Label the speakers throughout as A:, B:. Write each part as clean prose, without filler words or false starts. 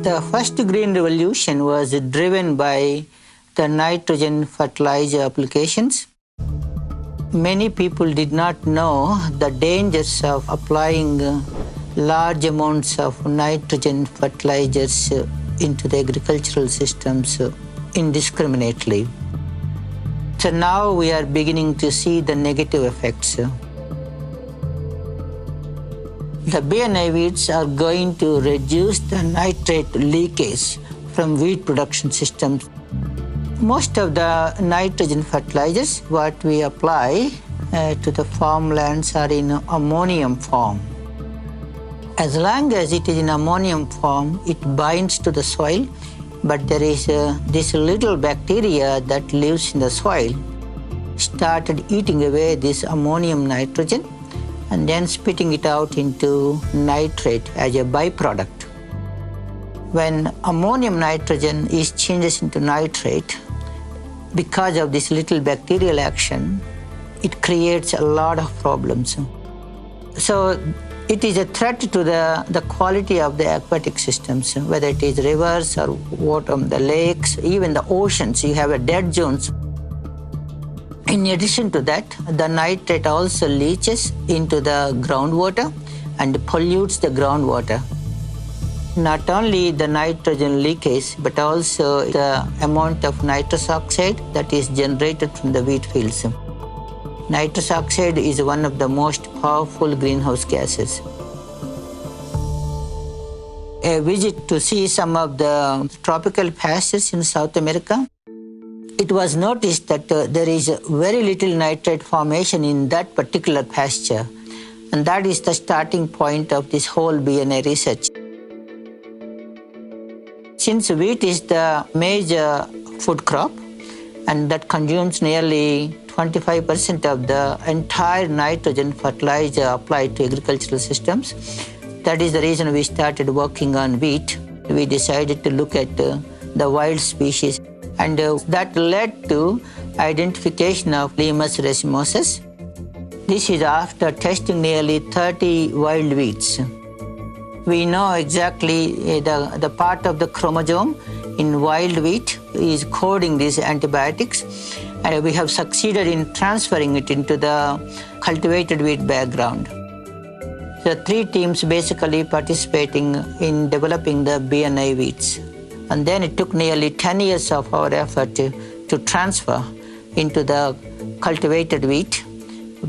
A: The first green revolution was driven by the nitrogen fertilizer applications. Many people did not know the dangers of applying large amounts of nitrogen fertilizers into the agricultural systems indiscriminately. So now we are beginning to see the negative effects. The BNI weeds are going to reduce the nitrate leakage from wheat production systems. Most of the nitrogen fertilizers what we apply to the farmlands are in ammonium form. As long as it is in ammonium form, it binds to the soil, but there is this little bacteria that lives in the soil, started eating away this ammonium nitrogen and then spitting it out into nitrate as a byproduct. When ammonium nitrogen is changed into nitrate, because of this little bacterial action, it creates a lot of problems. So it is a threat to the quality of the aquatic systems, whether it is rivers or water, the lakes, even the oceans. You have a dead zones. In addition to that, the nitrate also leaches into the groundwater and pollutes the groundwater. Not only the nitrogen leakage, but also the amount of nitrous oxide that is generated from the wheat fields. Nitrous oxide is one of the most powerful greenhouse gases. A visit to see some of the tropical pastures in South America, it was noticed that there is very little nitrate formation in that particular pasture, and that is the starting point of this whole BNI research. Since wheat is the major food crop and that consumes nearly 25% of the entire nitrogen fertilizer applied to agricultural systems, that is the reason we started working on wheat. We decided to look at the wild species, and that led to identification of Limus racemosus. This is after testing nearly 30 wild wheats. We know exactly the part of the chromosome in wild wheat is coding these antibiotics, and we have succeeded in transferring it into the cultivated wheat background. The three teams basically participating in developing the BNI wheats. And then it took nearly 10 years of our effort to transfer into the cultivated wheat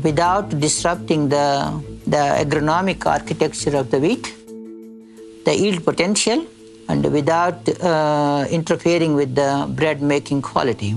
A: without disrupting the agronomic architecture of the wheat, the yield potential, and without interfering with the bread making quality.